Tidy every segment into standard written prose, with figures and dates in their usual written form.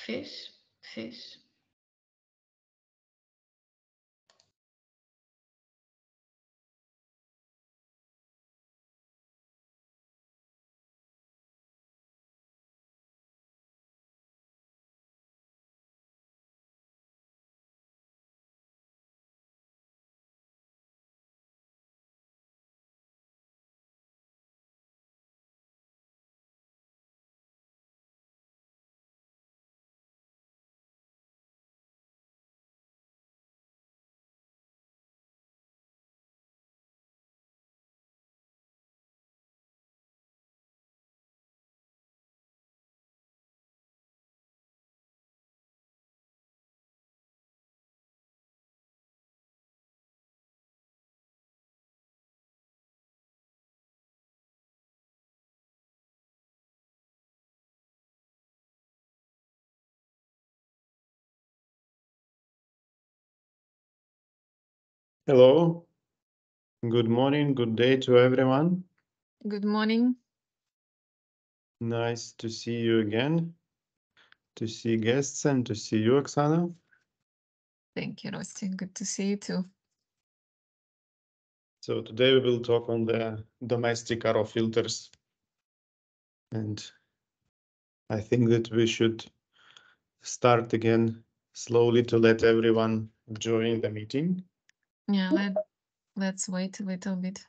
Fish, fish. Hello, good morning, good day to everyone. Good morning. Nice to see you again, to see guests and to see you, Oksana. Thank you, Rosti. Good to see you too. So today we will talk on the domestic RO filters. And I think that we should start again slowly to let everyone join the meeting. Yeah, let's wait a little bit.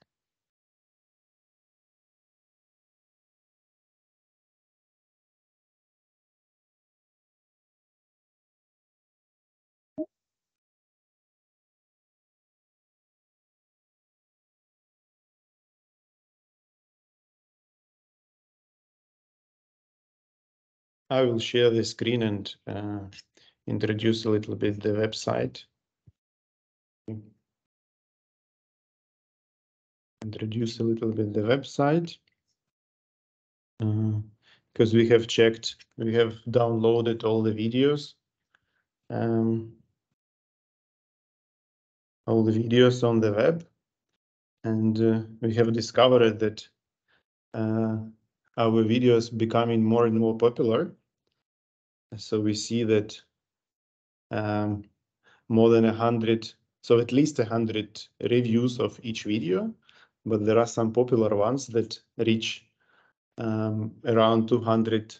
I will share the screen and introduce a little bit the website. Introduce a little bit the website. Because we have checked, we have downloaded all the videos. All the videos on the web, and we have discovered that our videos becoming more and more popular. So we see that more than 100, so at least 100 reviews of each video, but there are some popular ones that reach around 200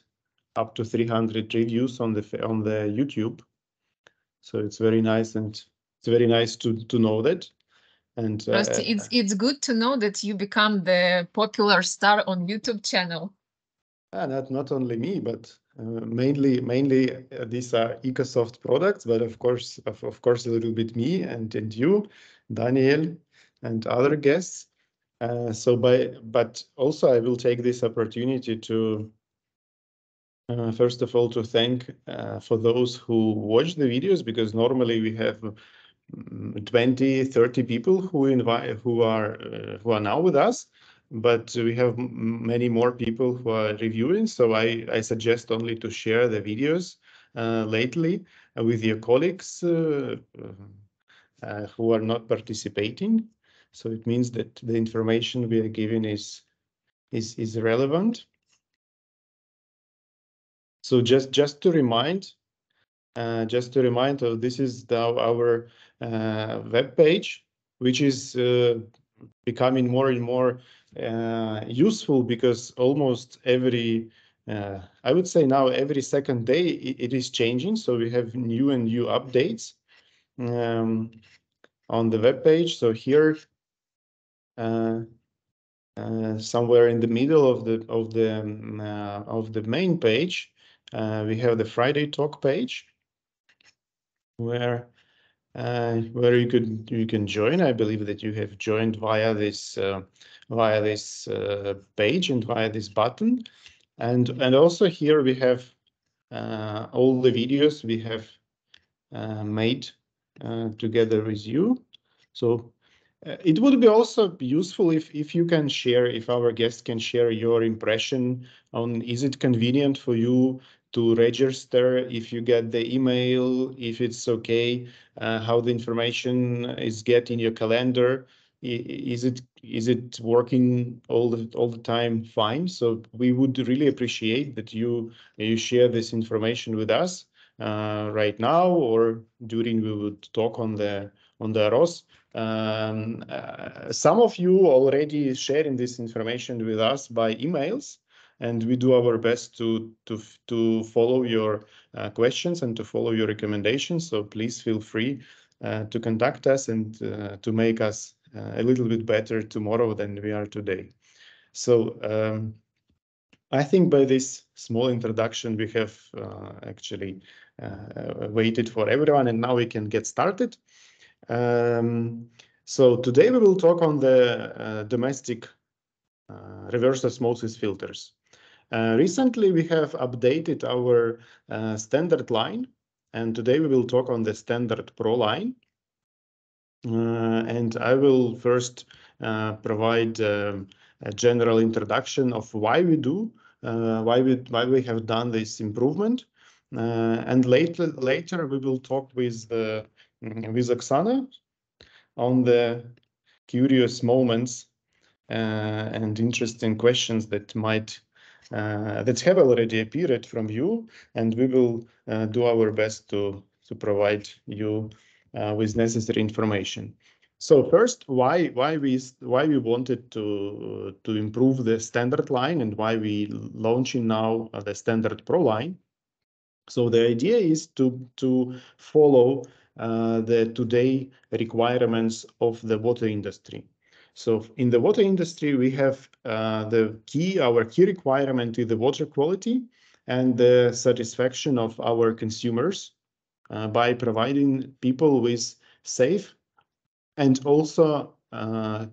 up to 300 reviews on the YouTube. So it's very nice, and it's very nice to know that. And Rusty, it's good to know that you become the popular star on YouTube channel. Not only me, but mainly these are Ecosoft products, but of course a little bit me and you, Daniel, and other guests. But also I will take this opportunity to first of all to thank for those who watch the videos, because normally we have 20, 30 people who are now with us, but we have many more people who are reviewing. So I suggest only to share the videos lately with your colleagues who are not participating. So it means that the information we are giving is relevant. So just to remind, this is our web page, which is becoming more and more useful, because almost every, I would say now every second day it is changing. So we have new updates on the web page. So here, somewhere in the middle of the main page, we have the Friday Talk page, where you can join. I believe that you have joined via this page and via this button, and also here we have all the videos we have made together with you. So it would be also useful if you can share, if our guests can share your impression on, is it convenient for you to register, if you get the email, if it's okay, how the information is get in your calendar. is it working all the time fine? So we would really appreciate that you share this information with us right now, or during we would talk on the ROS. Some of you already sharing this information with us by emails, and we do our best to follow your questions and to follow your recommendations. So please feel free to contact us and to make us a little bit better tomorrow than we are today. So I think by this small introduction, we have actually waited for everyone, and now we can get started. So today we will talk on the domestic reverse osmosis filters. Recently, we have updated our standard line, and today we will talk on the standard Pro line. And I will first provide a general introduction of why we do, why we have done this improvement, and later we will talk with Oksana on the curious moments and interesting questions that might that have already appeared from you, and we will do our best to provide you with necessary information. So first, why we wanted to improve the standard line and why we launching now the standard Pro line. So the idea is to follow the today requirements of the water industry. So in the water industry, we have our key requirement is the water quality and the satisfaction of our consumers by providing people with safe and also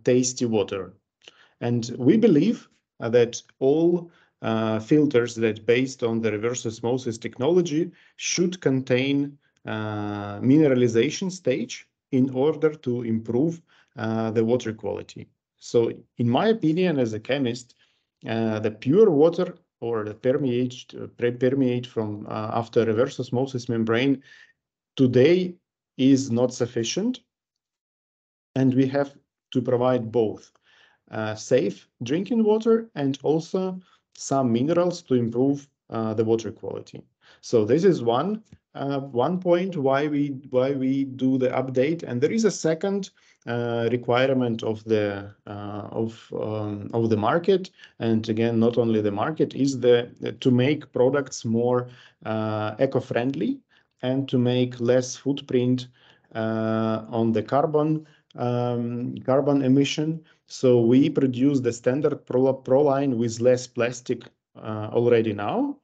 tasty water. And we believe that all filters that based on the reverse osmosis technology should contain mineralization stage in order to improve the water quality. So in my opinion, as a chemist, the pure water or the permeate from after reverse osmosis membrane today is not sufficient, and we have to provide both safe drinking water and also some minerals to improve the water quality. So this is one point why we do the update, and there is a second requirement of the market, and again not only the market, is to make products more eco-friendly and to make less footprint on the carbon emission. So we produce the standard Pro line with less plastic already now.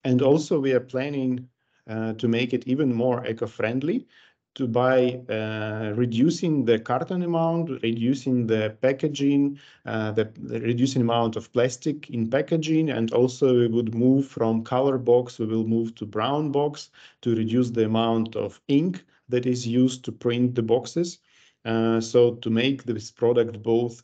And also we are planning to make it even more eco-friendly by reducing the carton amount, reducing the packaging, the reducing amount of plastic in packaging, and also we would move from color box, we will move to brown box to reduce the amount of ink that is used to print the boxes. So to make this product both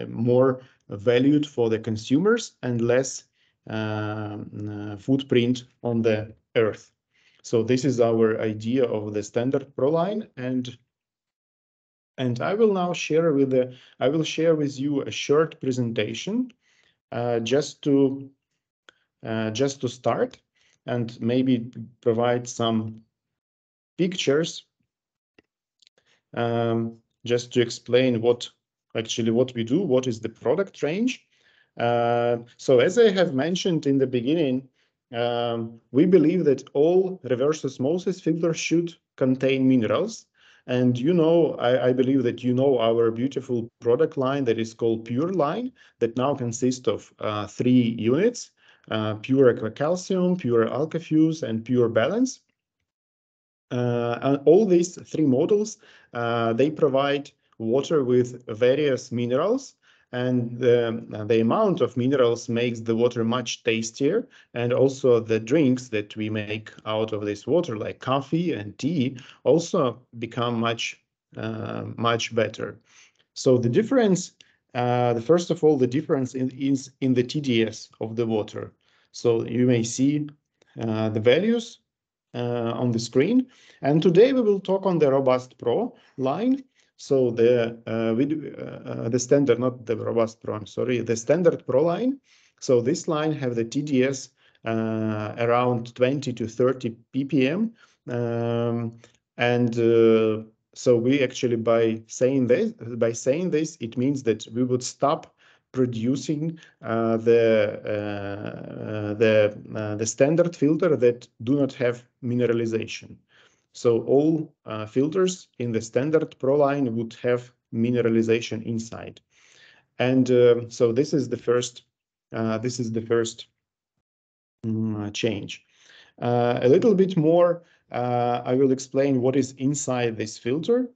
more valued for the consumers and less footprint on the earth. So this is our idea of the standard Pro line, and I will now share with you a short presentation just to start and maybe provide some pictures just to explain what we do, what is the product range. So as I have mentioned in the beginning, we believe that all reverse osmosis filters should contain minerals. And I believe that our beautiful product line that is called Pure line, that now consists of 3 units, Pure Aqua Calcium, Pure Alkafuse, and Pure Balance. And all these 3 models, they provide water with various minerals, and the amount of minerals makes the water much tastier, and also the drinks that we make out of this water, like coffee and tea, also become much better. So the difference, first of all, the difference is in the TDS of the water. So you may see the values on the screen. And today we will talk on the Robust Pro line. So the the standard, not the robust Pro, I'm sorry, the standard Pro line. So this line have the TDS around 20 to 30 ppm, and so we actually by saying this, it means that we would stop producing the standard filter that do not have mineralization. So all filters in the standard Pro line would have mineralization inside, and so this is the first. Change. A little bit more, I will explain what is inside this filter.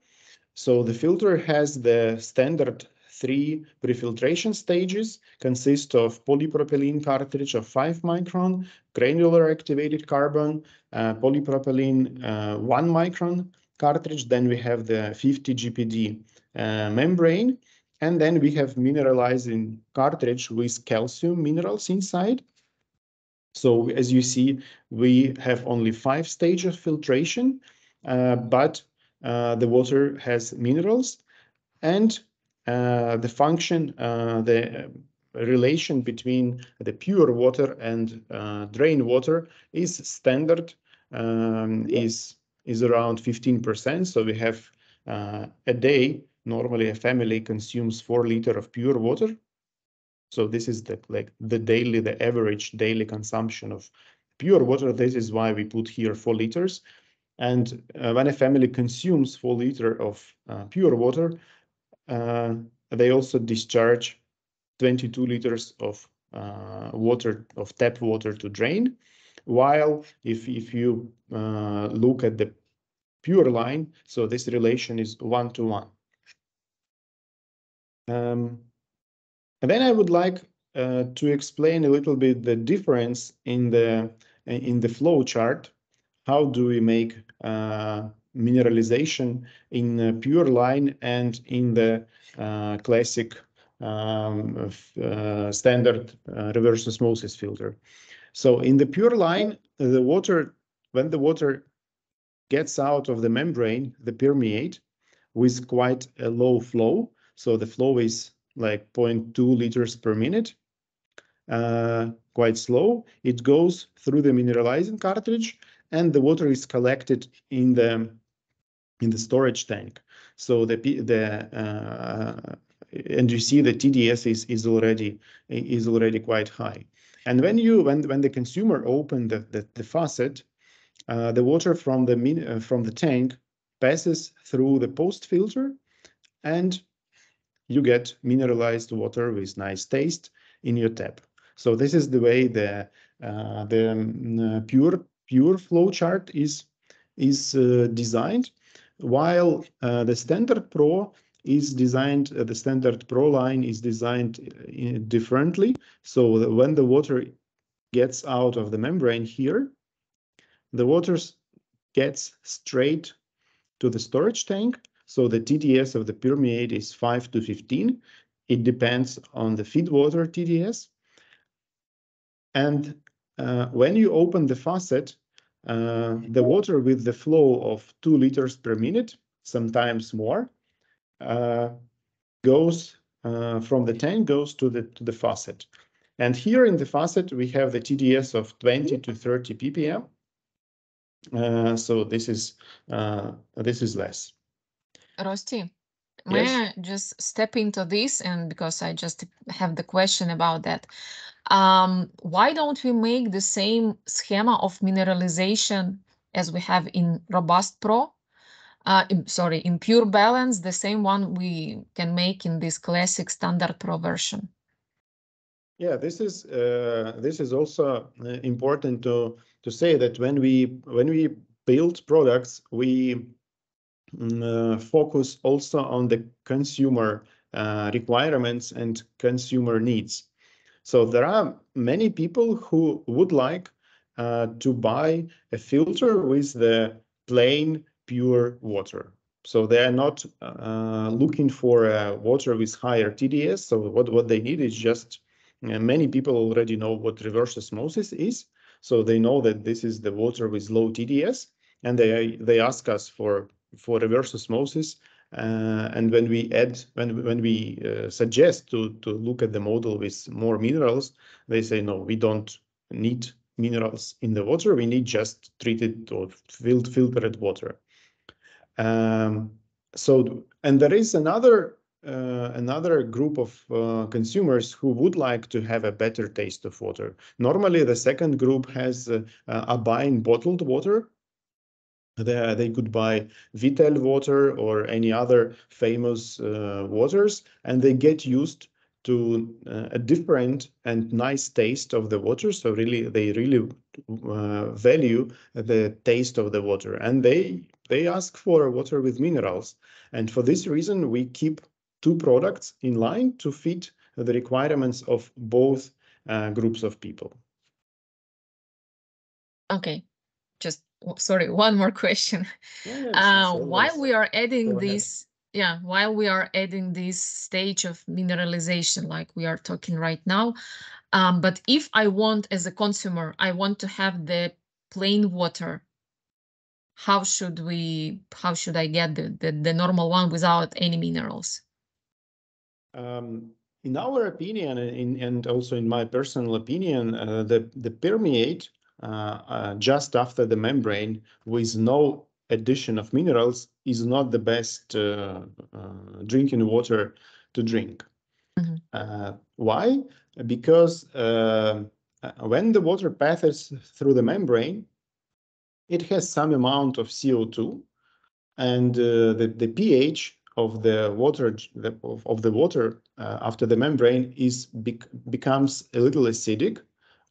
So the filter has the standard 3 prefiltration stages, consist of polypropylene cartridge of 5 micron, granular activated carbon, polypropylene 1 micron cartridge. Then we have the 50 GPD membrane, and then we have mineralizing cartridge with calcium minerals inside. So as you see, we have only 5 stages of filtration, but the water has minerals, and the function, the relation between the pure water and drain water is standard, is around 15%. So we have a day, normally a family consumes 4 liters of pure water. So this is the average daily consumption of pure water. This is why we put here 4 liters. And when a family consumes 4 liters of pure water, they also discharge 22 liters of water, of tap water to drain. While if you look at the pure line, so this relation is 1-to-1. And then I would like to explain a little bit the difference in the flow chart. How do we make mineralization in a pure line and in the classic standard reverse osmosis filter? So in the pure line, the water, when the water gets out of the membrane, the permeate, with quite a low flow. So the flow is like 0.2 liters per minute, quite slow. It goes through the mineralizing cartridge, and the water is collected in the storage tank. So and you see the TDS is already quite high. And when the consumer opened the faucet, the water from the tank passes through the post filter, and you get mineralized water with nice taste in your tap. So this is the way the pure flow chart is designed, while the standard Pro is designed. The standard Pro line is designed differently. So when the water gets out of the membrane here, the water gets straight to the storage tank. So the TDS of the permeate is 5 to 15. It depends on the feed water TDS. And when you open the faucet, the water with the flow of 2 liters per minute, sometimes more, goes from the tank, goes to the faucet. And here in the faucet, we have the TDS of 20 to 30 ppm. So this is less. Rosti, may I just step into this, and because I just have the question about that. Why don't we make the same schema of mineralization as we have in Robust Pro? In Pure Balance, the same one we can make in this classic Standard Pro version. Yeah, this is also important to say that when we build products, we focus also on the consumer requirements and consumer needs. So there are many people who would like to buy a filter with the plain pure water. So they are not looking for water with higher TDS. So what they need is just, many people already know what reverse osmosis is. So they know that this is the water with low TDS, and they ask us for reverse osmosis And when we suggest to look at the model with more minerals, they say no, we don't need minerals in the water. We need just treated or filtered water. And there is another group of consumers who would like to have a better taste of water. Normally, the second group has buying bottled water. They could buy Vital water or any other famous waters, and they get used to a different and nice taste of the water. So they really value the taste of the water, and they ask for water with minerals. And for this reason, we keep two products in line to fit the requirements of both groups of people. Okay, just sorry, one more question. It's While always we are adding go ahead. this, yeah, while we are adding this stage of mineralization, like we are talking right now, but if I want, as a consumer, I want to have the plain water, how should I get the normal one without any minerals? In our opinion, and also in my personal opinion, the permeate just after the membrane with no addition of minerals is not the best drinking water to drink. Why? Because when the water passes through the membrane, it has some amount of CO2, and the pH of the water after the membrane becomes a little acidic.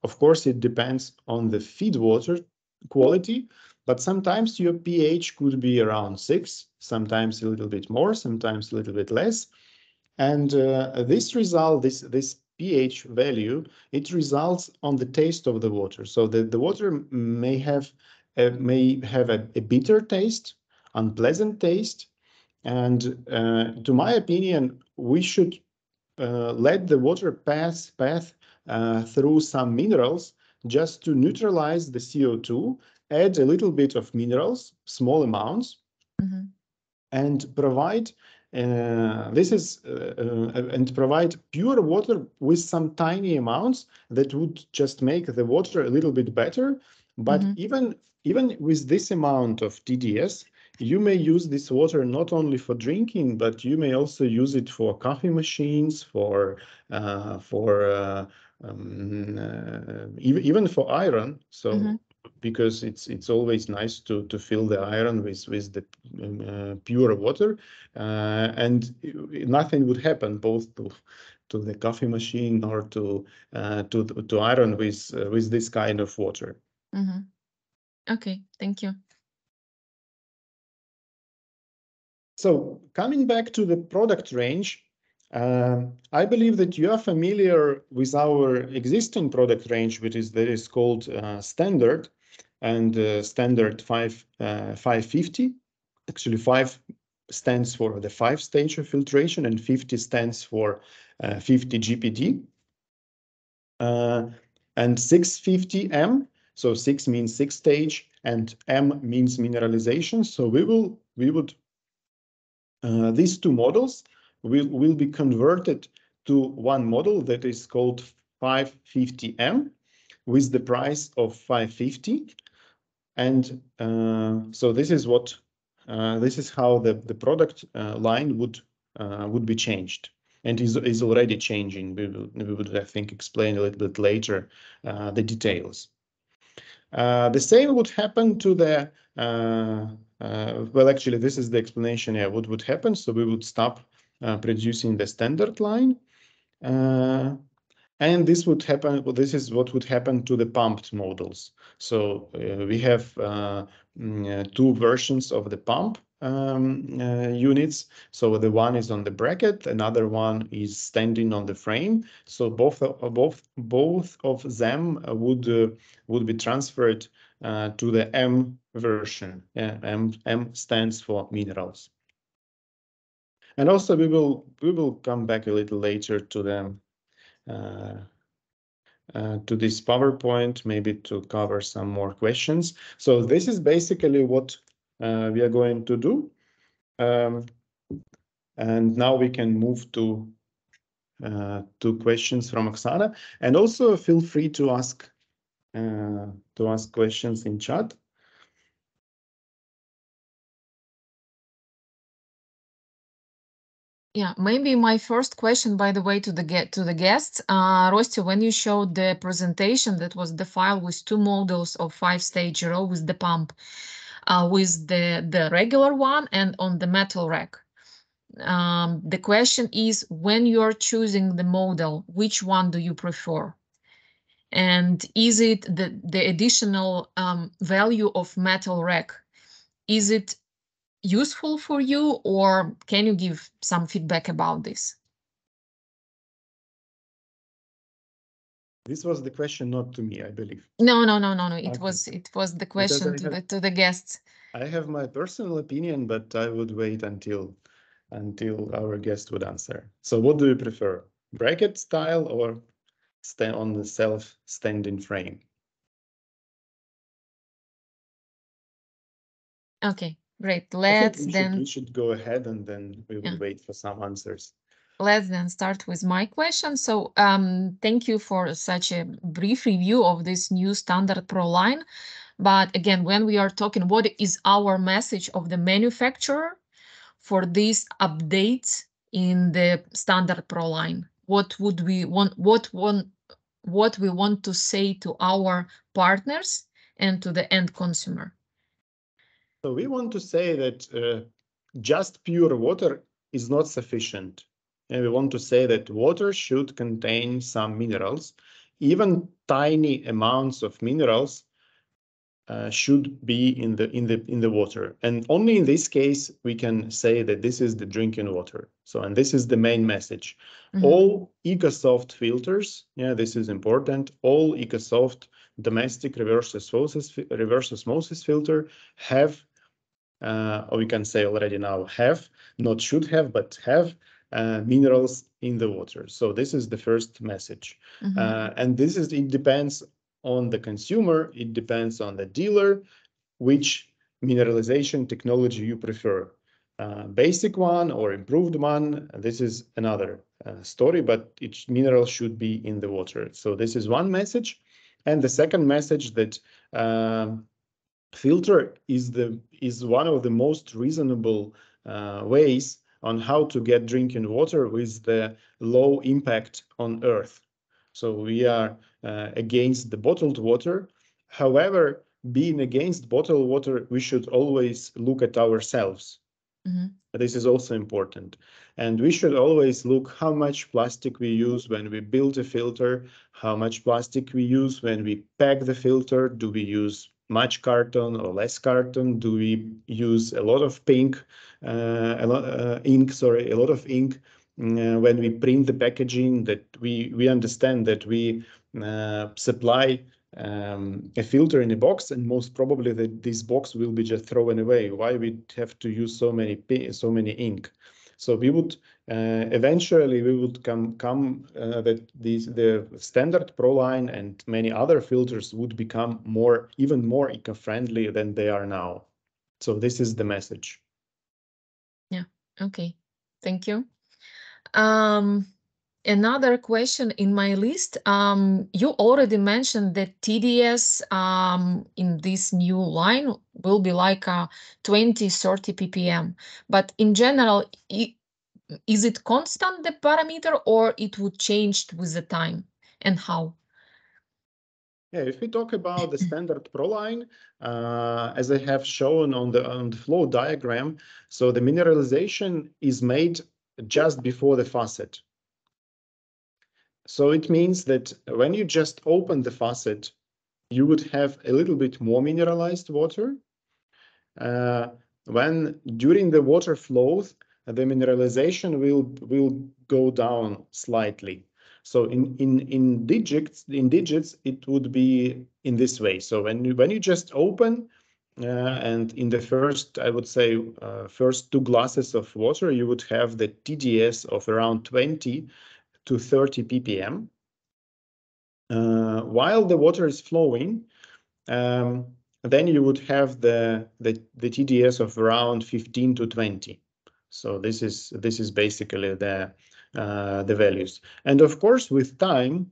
Of course, it depends on the feed water quality, but sometimes your pH could be around 6, sometimes a little bit more, sometimes a little bit less. And this pH value, it results on the taste of the water. So the water may have a bitter taste, unpleasant taste. And to my opinion, we should let the water pass through some minerals just to neutralize the CO2, add a little bit of minerals, small amounts, and provide and provide pure water with some tiny amounts that would just make the water a little bit better. But even with this amount of TDS, you may use this water not only for drinking, but you may also use it for coffee machines, even for iron. So because it's always nice to fill the iron with the pure water, and nothing would happen both to the coffee machine or to iron with this kind of water. Okay, thank you. So coming back to the product range, I believe that you are familiar with our existing product range, which is called Standard, and Standard 550. Actually, 5 stands for the 5-stage of filtration, and 50 stands for 50 GPD. And 650M, so 6 means 6 stage, and M means mineralization. So these two models will be converted to one model that is called 550M with the price of 550. And so this is how the product line would be changed, and is already changing. We would I think explain a little bit later the details. The same would happen to the well, actually, this is the explanation. Yeah, what would happen? So we would stop producing the standard line. And this would happen. Well, this is what would happen to the pumped models. So we have two versions of the pump units. So the one is on the bracket, another one is standing on the frame. So both of them would be transferred to the M version. Yeah, M stands for minerals. And also we will come back a little later to them. To this PowerPoint, maybe to cover some more questions. So this is basically what we are going to do. And now we can move to questions from Oksana. And also feel free to ask questions in chat. Yeah, maybe my first question, by the way, to the guests, Rosti, when you showed the presentation, that was the file with two models of 5-stage row with the pump, with the regular one and on the metal rack. The question is, when you're choosing the model, which one do you prefer? And is it the additional value of metal rack? Is it useful for you, or can you give some feedback about this? This was the question, not to me, I believe. No. It Okay. was the question to the guests. I have my personal opinion, but I would wait until our guest would answer. So what do you prefer? Bracket style or stand on the self-standing frame? Okay, great. I think we Then should go ahead and then we will yeah. wait for some answers. Let's then start with my question. So thank you for such a brief review of this new Standard Pro line. But again, when we are talking, what is our message of the manufacturer for these updates in the Standard Pro line? What would we want? What we want to say to our partners and to the end consumer? So we want to say that just pure water is not sufficient. And we want to say that water should contain some minerals. Even tiny amounts of minerals should be in the water, and only in this case we can say that this is the drinking water. So, and this is the main message. All Ecosoft filters, yeah, this is important. All Ecosoft domestic reverse osmosis filter have, or we can say already now have, not should have, but have minerals in the water. So this is the first message. And this is, it depends on the consumer, it depends on the dealer, which mineralization technology you prefer. Basic one or improved one, this is another story, but each mineral should be in the water. So this is one message. And the second message, that filter is one of the most reasonable ways on how to get drinking water with the low impact on earth. So we are against the bottled water. However, being against bottled water, we should always look at ourselves. This is also important. And we should always look how much plastic we use when we build a filter, how much plastic we use when we pack the filter. Do we use much carton or less carton? Do we use a lot of ink, a lot of ink when we print the packaging? That we understand that we supply a filter in a box, and most probably that this box will be just thrown away. Why we have to use so many ink? So we would eventually we would come that the Standard Pro line and many other filters would become even more eco-friendly than they are now. So this is the message. Yeah. Okay. Thank you. Another question in my list. You already mentioned that TDS in this new line will be like 20-30 ppm. But in general, is it constant, the parameter, or it would change with the time, and how? Yeah, if we talk about the Standard Pro line, as I have shown on the flow diagram, so the mineralization is made just before the faucet. So it means that when you just open the faucet, you would have a little bit more mineralized water. When during the water flows, the mineralization will go down slightly. So in digits, it would be in this way. So when you just open, and in the first, I would say, first 2 glasses of water, you would have the TDS of around 20 to 30 ppm. While the water is flowing, then you would have the TDS of around 15 to 20. So this is basically the values. And of course, with time,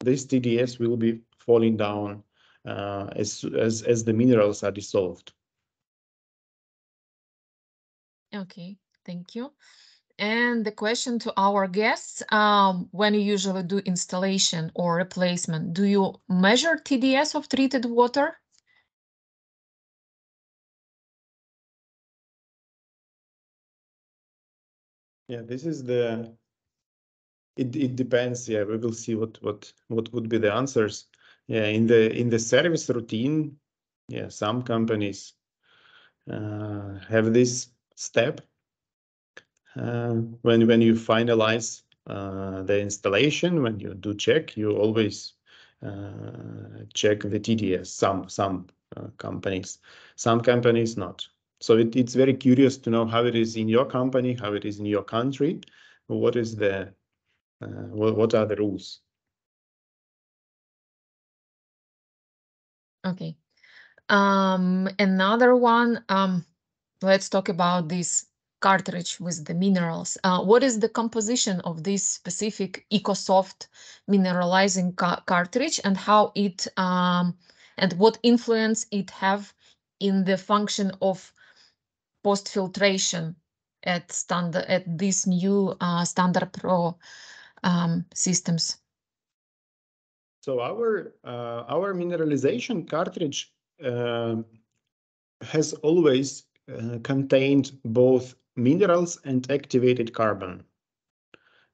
this TDS will be falling down as the minerals are dissolved. Okay, thank you. And the question to our guests, when you usually do installation or replacement, do you measure TDS of treated water? Yeah, this is the. It depends. Yeah, we will see what would be the answers. Yeah, in the service routine, yeah, some companies have this step when you finalize the installation. When you do check, you always check the TDS. Some companies, some companies not. So it's very curious to know how it is in your company, how it is in your country. What is the what are the rules? Okay. Another one, let's talk about this cartridge with the minerals. What is the composition of this specific Ecosoft mineralizing cartridge, and how it and what influence it have in the function of post filtration at these new standard pro systems? So our mineralization cartridge has always contained both minerals and activated carbon.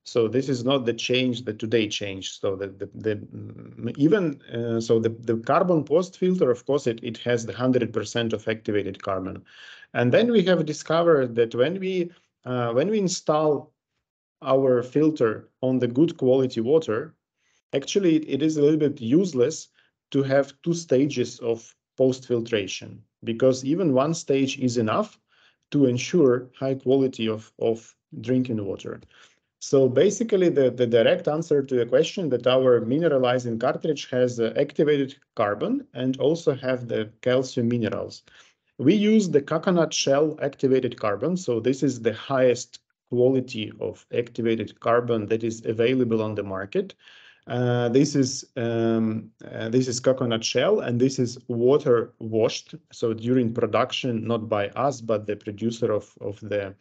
So this is not the change that today changed. So the carbon post filter, of course, it has the 100% of activated carbon. And then we have discovered that when we install our filter on the good quality water, actually it is a little bit useless to have two stages of post filtration, because even one stage is enough to ensure high quality of drinking water. So basically, the direct answer to the question that our mineralizing cartridge has activated carbon and also have the calcium minerals. We use the coconut shell activated carbon. So this is the highest quality of activated carbon that is available on the market. This is coconut shell, and this is water washed. So during production, not by us, but the producer of the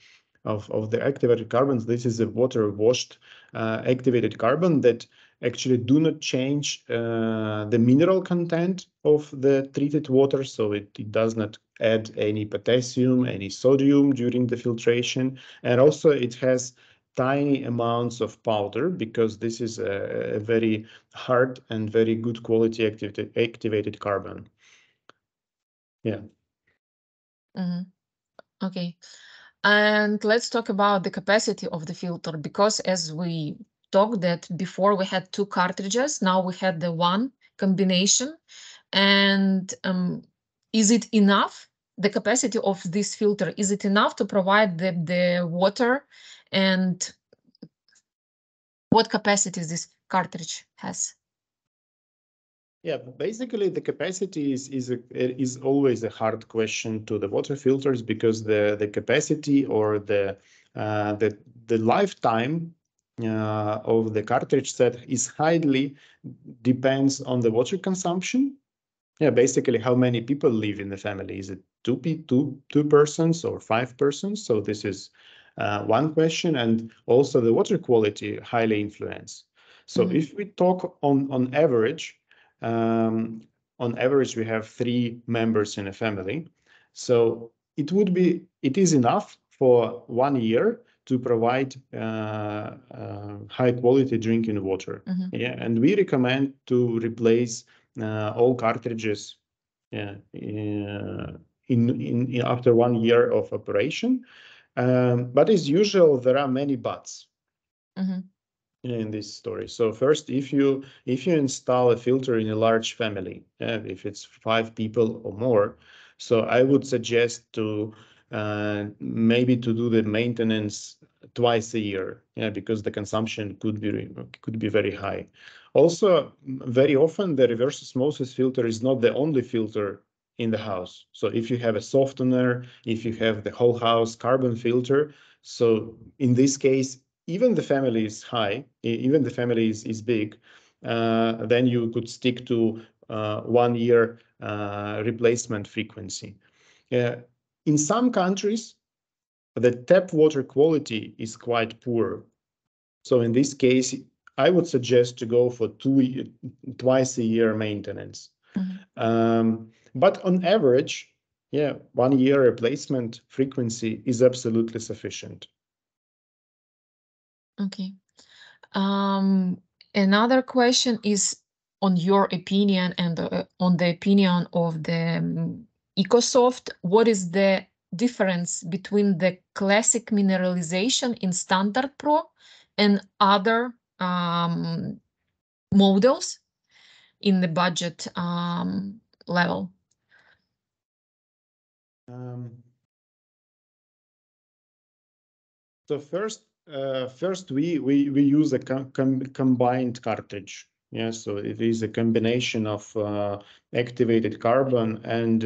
activated carbons, this is a water washed activated carbon that actually do not change the mineral content of the treated water. So it does not add any potassium, any sodium during the filtration, and also it has tiny amounts of powder, because this is a very hard and very good quality activated carbon. Yeah. Okay. And let's talk about the capacity of the filter, because as we talked that before we had two cartridges, now we had the one combination. And is it enough? The capacity of this filter, is it enough to provide the water? And what capacity this cartridge has? Yeah, basically the capacity is always a hard question to the water filters, because the capacity or the lifetime of the cartridge set is highly depends on the water consumption. Yeah, basically how many people live in the family. Is it two persons or 5 persons? So this is one question, and also the water quality highly influence. So if we talk on average, we have 3 members in a family. So it is enough for 1 year to provide high quality drinking water. Yeah, and we recommend to replace all cartridges, yeah, in after 1 year of operation. But as usual, there are many buts in this story. So first, if you install a filter in a large family, if it's 5 people or more, so I would suggest to maybe to do the maintenance twice a year, yeah, because the consumption could be very high. Also, very often the reverse osmosis filter is not the only filter in the house. So if you have a softener, if you have the whole house carbon filter, so in this case, even the family is high, even the family is big, then you could stick to 1 year replacement frequency. In some countries, the tap water quality is quite poor. So in this case, I would suggest to go for twice a year maintenance. But on average, yeah, 1 year replacement frequency is absolutely sufficient. Okay. Another question is on your opinion and on the opinion of the Ecosoft. What is the difference between the classic mineralization in Standard Pro and other models in the budget level? So first we use a combined cartridge. Yeah, so it is a combination of activated carbon and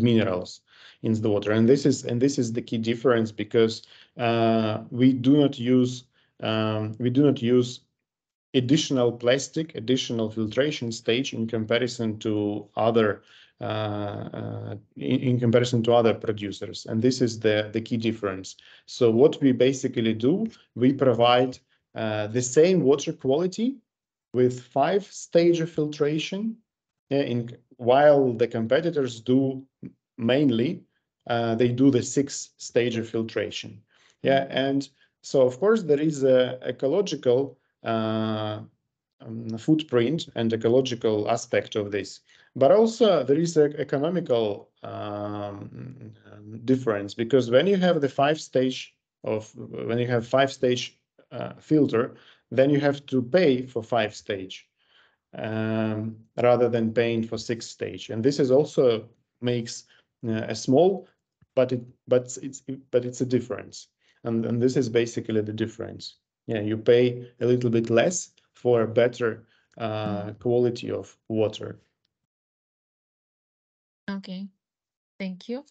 minerals in the water, and this is the key difference, because we do not use additional plastic, additional filtration stage in comparison to other producers, and this is the key difference. So what we basically do, we provide the same water quality with 5 stage of filtration, while the competitors do mainly they do the 6 stage of filtration. Yeah, and so of course there is a ecological footprint and ecological aspect of this, but also there is an economical difference, because when you have the 5 stage filter, then you have to pay for 5 stage rather than paying for 6 stage, and this is also makes a small, but it's a difference, and this is basically the difference. Yeah, you pay a little bit less for a better quality of water. Okay, thank you.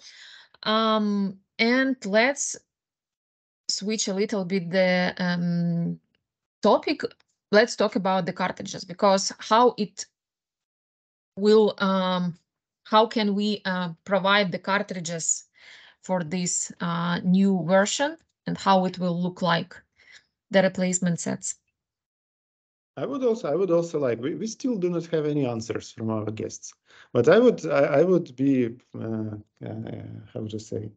And let's switch a little bit the topic. Let's talk about the cartridges, because how it will how can we provide the cartridges for this new version, and how it will look like, the replacement sets. I would also like, we still do not have any answers from our guests, but I would be how to say,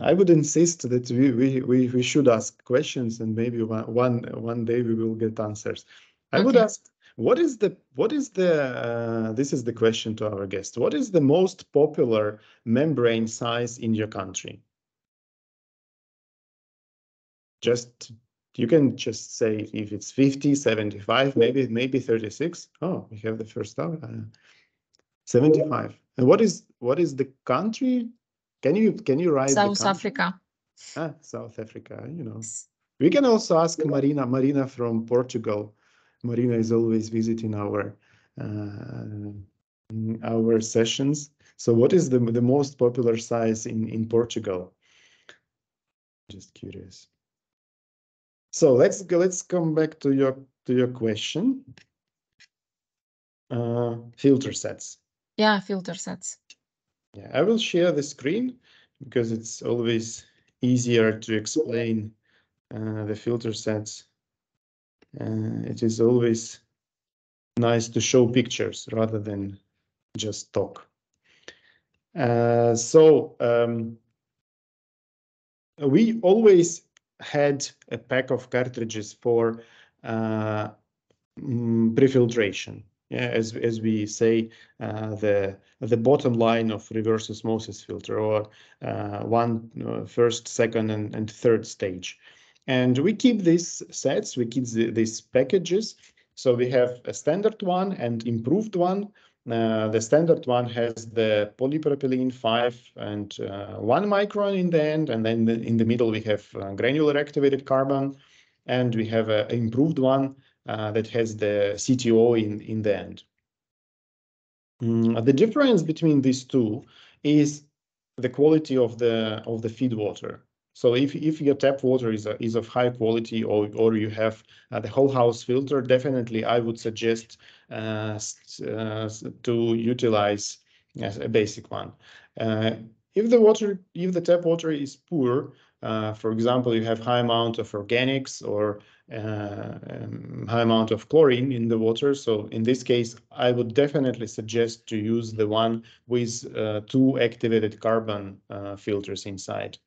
I would insist that we should ask questions, and maybe one day we will get answers. I would ask, what is the this is the question to our guest. What is the most popular membrane size in your country? Just, you can just say if it's 50, 75, maybe 36. Oh, we have the first hour. 75. And what is the country? Can you write the country? South Africa. South Africa, We can also ask Marina from Portugal. Marina is always visiting our sessions. So what is the most popular size in Portugal? Just curious. So let's come back to your question. Filter sets. Yeah, filter sets. Yeah, I will share the screen because it's always easier to explain the filter sets. It is always nice to show pictures rather than just talk. We always had a pack of cartridges for prefiltration. Yeah, as we say, the bottom line of reverse osmosis filter, or first, second, and third stage. And we keep these sets, we keep these packages. So we have a standard one and improved one. The standard one has the polypropylene 5 and 1 micron in the end, and then in the middle we have granular activated carbon, and we have an improved one that has the CTO in the end. The difference between these two is the quality of the feed water. So if your tap water is of high quality, or you have the whole house filter, definitely I would suggest to utilize a basic one. If the tap water is poor, for example, you have high amount of organics or high amount of chlorine in the water. So in this case, I would definitely suggest to use the one with 2 activated carbon filters inside.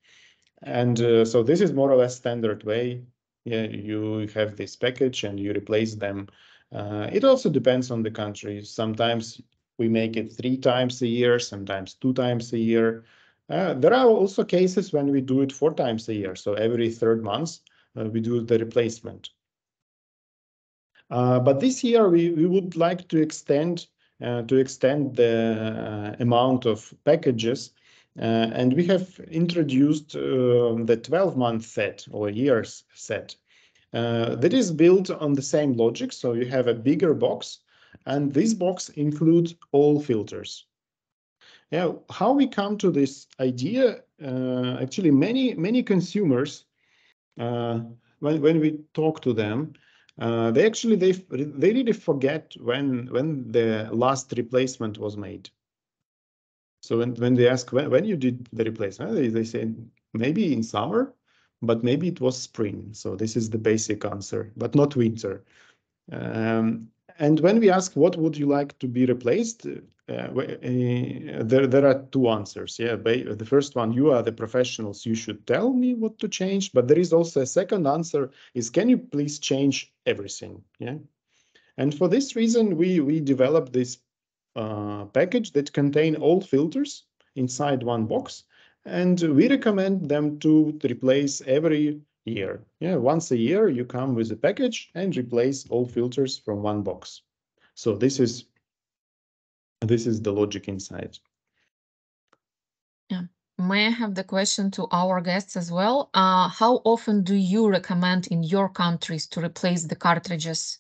And so this is more or less standard way. Yeah, you have this package and you replace them. It also depends on the country. Sometimes we make it 3 times a year, sometimes 2 times a year. There are also cases when we do it 4 times a year. So every 3rd month, we do the replacement. But this year we would like to extend the amount of packages, and we have introduced the 12-month set or years set that is built on the same logic. So you have a bigger box, and this box includes all filters. Yeah, how we come to this idea? Actually, many consumers, when we talk to them, they really forget when the last replacement was made. So when they ask when you did the replacement, they say maybe in summer, but maybe it was spring. So this is the basic answer, but not winter. And when we ask what would you like to be replaced, there are 2 answers. Yeah, the first one, you are the professionals, you should tell me what to change. But there is also a second answer: is can you please change everything? Yeah, and for this reason, we developed this package that contain all filters inside one box, and we recommend them to replace every year. Yeah, once a year you come with a package and replace all filters from one box. So this is the logic inside. Yeah. May I have the question to our guests as well? How often do you recommend in your countries to replace the cartridges?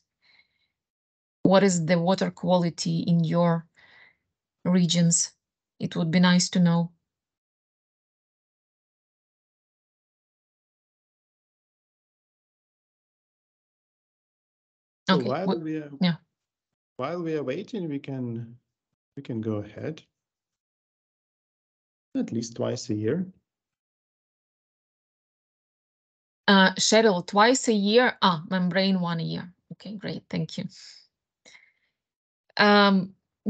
What is the water quality in your regions? It would be nice to know. So Okay. Yeah. while we are waiting, we can go ahead. At least twice a year. Cheryl, twice a year. Membrane 1 a year. Okay, great. Thank you.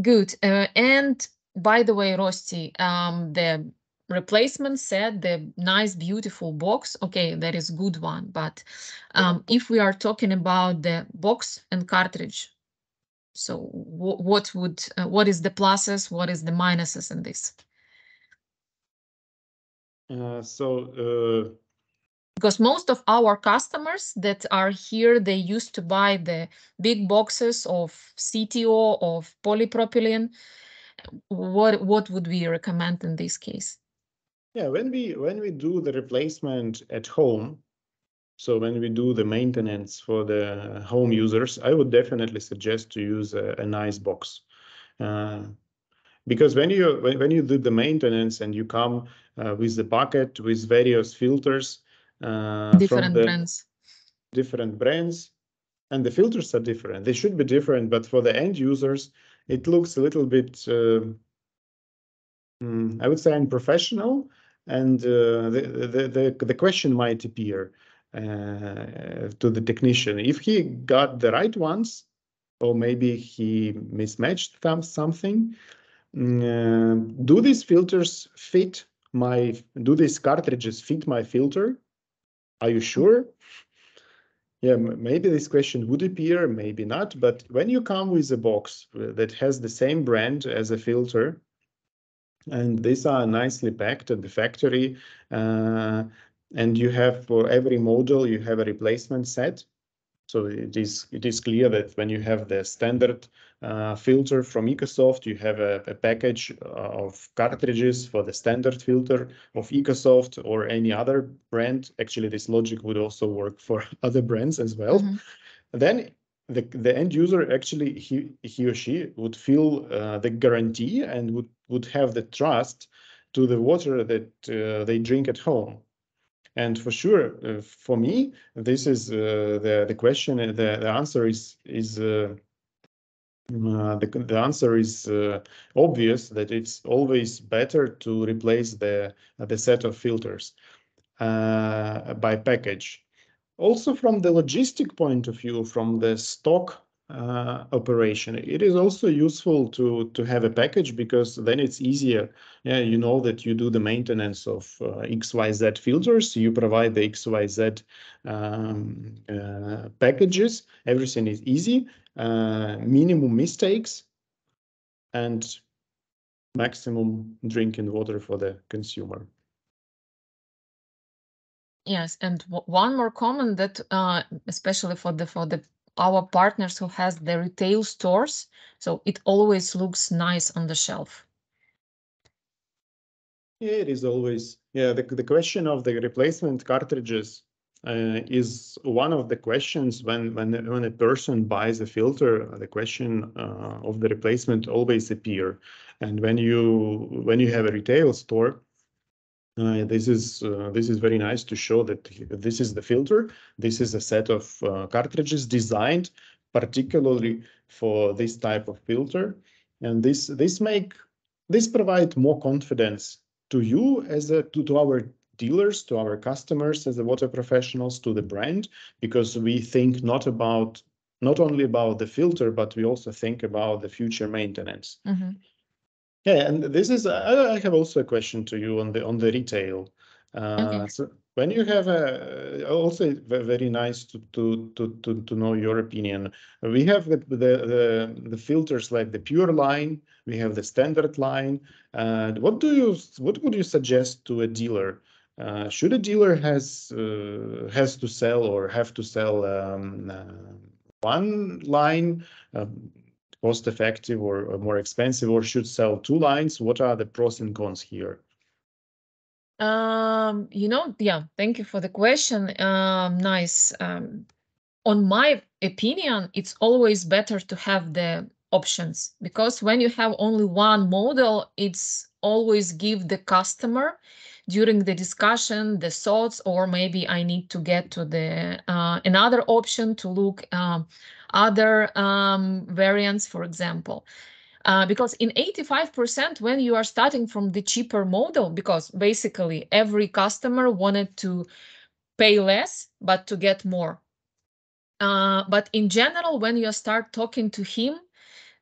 Good. And by the way, Rosti, the replacement set, the nice, beautiful box, okay, that is good one. But if we are talking about the box and cartridge, so what is the pluses, what is the minuses in this? Because most of our customers that are here, they used to buy the big boxes of CTO, of polypropylene. What would we recommend in this case? Yeah, when we do the replacement at home, so when we do the maintenance for the home users, I would definitely suggest to use a nice box. Because when you do the maintenance and you come with the bucket with various filters Different brands. Different brands, and the filters are different. They should be different, but for the end users, it looks a little bit, I would say, unprofessional, and the question might appear to the technician if he got the right ones, or maybe he mismatched something. Do these filters fit do these cartridges fit my filter? Are you sure? Yeah, maybe this question would appear, maybe not. But when you come with a box that has the same brand as a filter, and these are nicely packed at the factory, and you have for every model, you have a replacement set. So it is clear that when you have the standard filter from Ecosoft, you have a package of cartridges for the standard filter of Ecosoft or any other brand. Actually, this logic would also work for other brands as well. Then the end user actually he or she would feel the guarantee and would have the trust to the water that they drink at home. And for sure, for me, this is the question. The answer is the answer is obvious, that it's always better to replace the set of filters by package. Also, from the logistic point of view, from the stock operation, it is also useful to have a package, because then it's easier. Yeah, you know that you do the maintenance of XYZ filters, you provide the XYZ packages, everything is easy, minimum mistakes, and maximum drinking water for the consumer. Yes, and one more comment that especially for the our partners who has the retail stores, so it always looks nice on the shelf. Yeah, it is always. Yeah, the question of the replacement cartridges is one of the questions when a person buys a filter. The question of the replacement always appear, and when you have a retail store, this is very nice to show that this is the filter. This is a set of cartridges designed particularly for this type of filter, and this provide more confidence to you as to our dealers, to our customers as the water professionals, to the brand, because we think not only about the filter, but we also think about the future maintenance. Mm-hmm. Yeah, and this is I have also a question to you on the retail. Okay. So when you have also very nice to know your opinion. We have the filters like the pure line. We have the standard line. What would you suggest to a dealer? Should a dealer has to sell or have to sell one line? Cost effective or more expensive, or should sell two lines? What are the pros and cons here? Yeah, thank you for the question. Nice. On my opinion, it's always better to have the options, because when you have only one model, it's always give the customer during the discussion the thoughts, or maybe I need to get to the another option to look other variants, for example. Because in 85%, when you are starting from the cheaper model, because basically every customer wanted to pay less but to get more. But in general, when you start talking to him,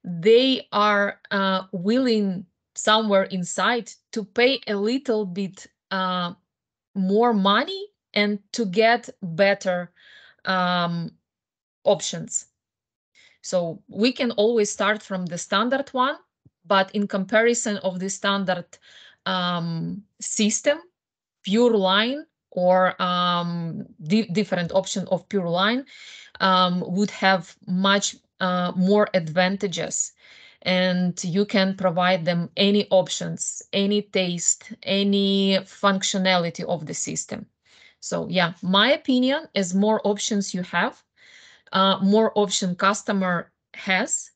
they are willing somewhere inside to pay a little bit more money and to get better options. So we can always start from the standard one, but in comparison of the standard system, pure line or different option of pure line would have much more advantages, and you can provide them any options, any taste, any functionality of the system. So yeah, my opinion is more options you have, more option customer has,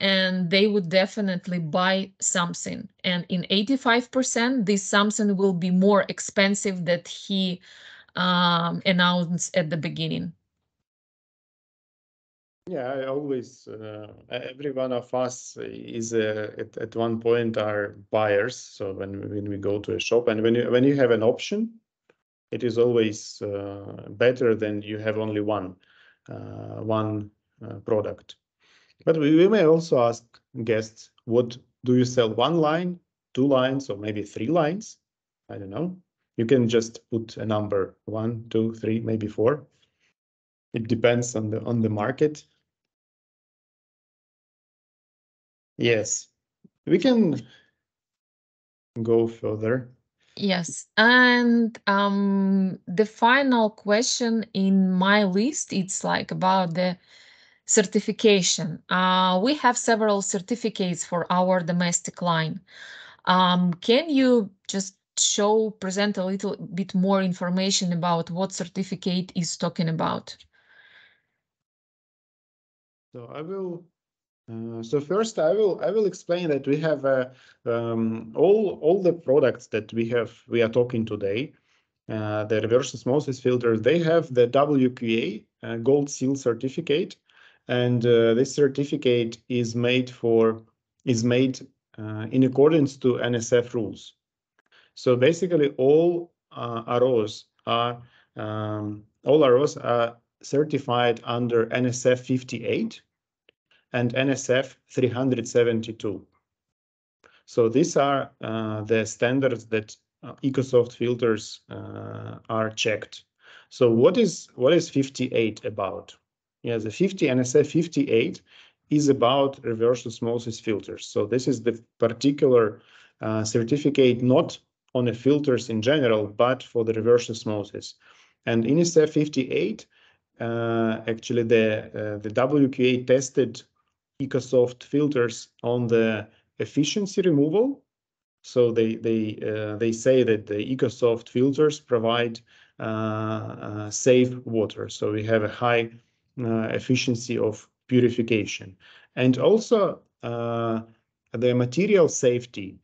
and they would definitely buy something. And in 85%, this something will be more expensive that he announced at the beginning. Yeah, I always every one of us is at one point are buyers. So when we go to a shop, and when you have an option, it is always better than you have only one product. But we may also ask guests, what do you sell, one line, two lines, or maybe three lines? I don't know. You can just put a number, 1, 2, 3, maybe 4. It depends on the market. Yes, we can go further. Yes, and the final question in my list, it's like about the certification. We have several certificates for our domestic line. Can you just present a little bit more information about what certificate is talking about? So I will. So first, I will explain that we have all the products that we are talking today. The reverse osmosis filters, they have the WQA Gold Seal certificate, and this certificate is made in accordance to NSF rules. So basically, all ROs are certified under NSF 58 and NSF 372. So these are the standards that Ecosoft filters are checked. So what is 58 about? Yeah, the NSF 58 is about reverse osmosis filters. So this is the particular certificate, not on the filters in general, but for the reverse osmosis. And in NSF 58, actually the WQA tested Ecosoft filters on the efficiency removal. So they say that the Ecosoft filters provide safe water. So we have a high efficiency of purification, and also the material safety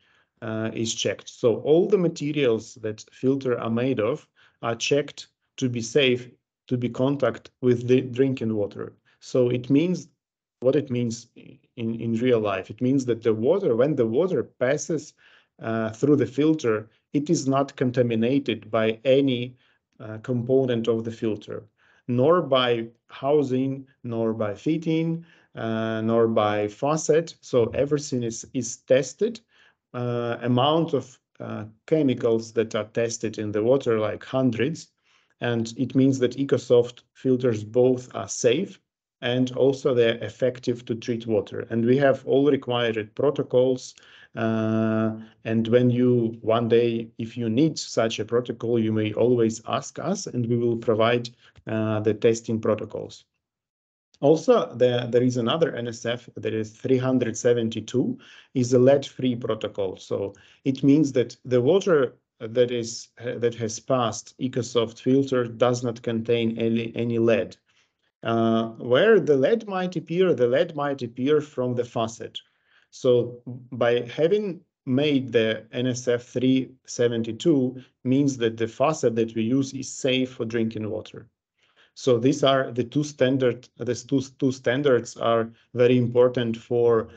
is checked. So all the materials that filter are made of are checked to be safe to be contact with the drinking water. So it means what it means in real life. It means that the water, when the water passes through the filter, it is not contaminated by any component of the filter, nor by housing, nor by fitting, nor by faucet. So everything is tested. Amount of chemicals that are tested in the water, like hundreds, and it means that Ecosoft filters both are safe and also they're effective to treat water. And we have all required protocols. And when you one day, if you need such a protocol, you may always ask us, and we will provide the testing protocols. Also, there is another NSF that is 372, is a lead-free protocol. So it means that the water that has passed Ecosoft filter does not contain any lead. Where the lead might appear from the faucet. So by having made the NSF 372 means that the faucet that we use is safe for drinking water. So these are the two standards. These two standards are very important for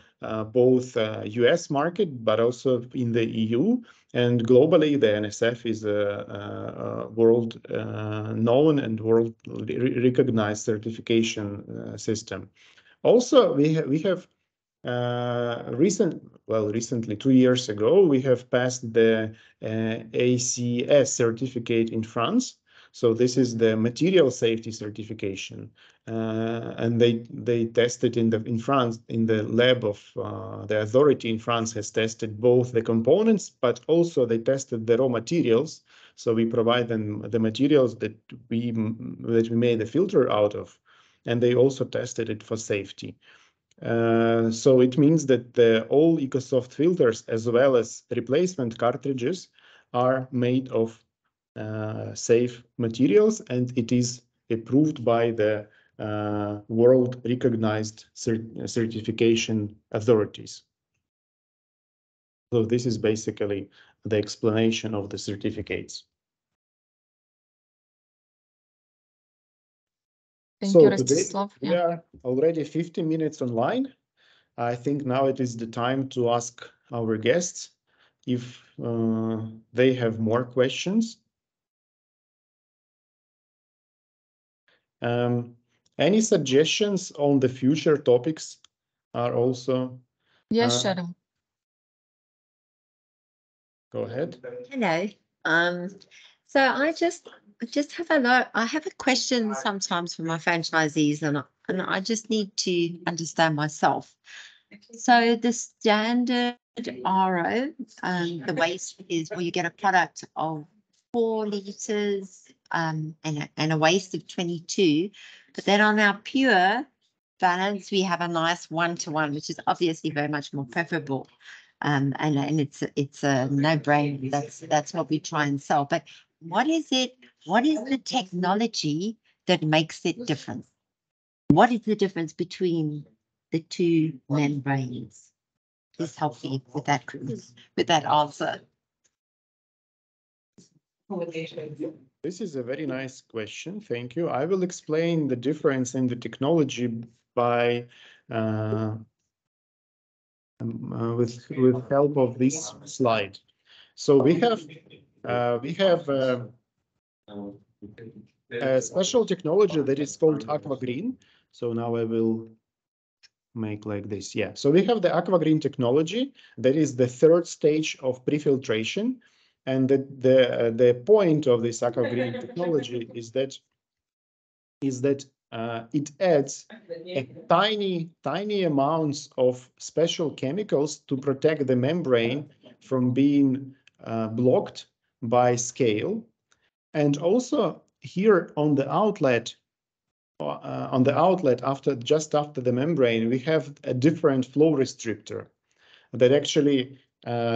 both US market, but also in the EU. And globally, the NSF is a world known and world recognized certification system. Also, we have recently, 2 years ago, we have passed the ACS certificate in France. So this is the material safety certification, and they tested in France, in the lab of the authority in France has tested both the components, but also they tested the raw materials. So we provide them the materials that we made the filter out of, and they also tested it for safety. So it means that all Ecosoft filters, as well as replacement cartridges, are made of safe materials, and it is approved by the world recognized certification authorities. So this is basically the explanation of the certificates. Thank you, Today Rostislav. we are already 50 minutes online. I think now it is the time to ask our guests if they have more questions. Any suggestions on the future topics are also. Yes, Sharon. Go ahead. Hello. So I just have I have a question sometimes for my franchisees, and I just need to understand myself. So the standard RO, the waste is where you get a product of 4 liters, and a waste of 22. But then on our pure balance, we have a nice 1-to-1, which is obviously very much more preferable. And it's a no-brainer. That's what we try and sell. But what is the technology that makes it different? what is the difference between the two membranes? Please help me with that answer. This is a very nice question. Thank you. I will explain the difference in the technology by with help of this slide. So we have a special technology that is called AquaGreen. So now I will make like this. Yeah. So we have the AquaGreen technology that is the third stage of prefiltration. And the point of this AquaGreen technology is that it adds tiny amounts of special chemicals to protect the membrane from being blocked by scale. And also here on the outlet, just after the membrane, we have a different flow restrictor that actually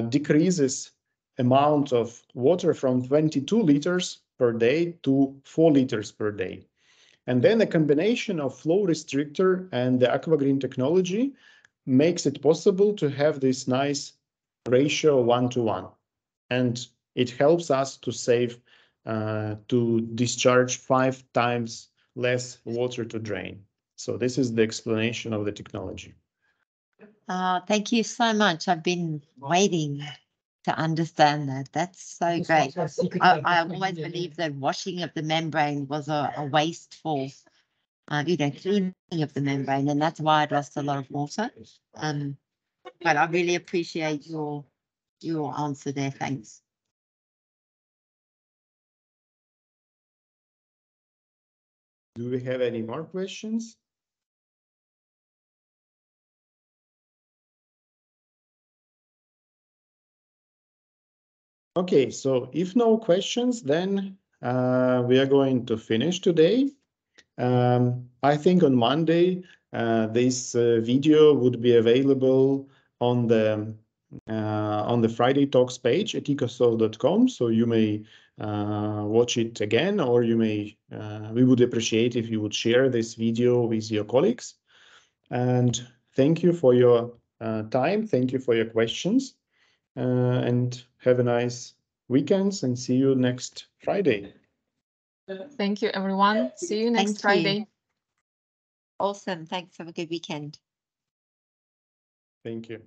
decreases amount of water from 22 liters per day to 4 liters per day. And then a combination of flow restrictor and the AquaGreen technology makes it possible to have this nice ratio 1:1. And it helps us to save, to discharge 5 times less water to drain. So this is the explanation of the technology. Thank you so much. I've been waiting to understand that. That's so great. I always believed that washing of the membrane was a wasteful, cleaning of the membrane, and that's why it lost a lot of water. But I really appreciate your answer there. Thanks. Do we have any more questions? Okay, so if no questions, then we are going to finish today. I think on Monday, this video would be available on the Friday Talks page at ecosoft.com. So you may watch it again, or you may. We would appreciate if you would share this video with your colleagues. And thank you for your time. Thank you for your questions. And have a nice weekend, and see you next Friday. Thank you, everyone. See you next Friday. Awesome. Thanks. Have a good weekend. Thank you.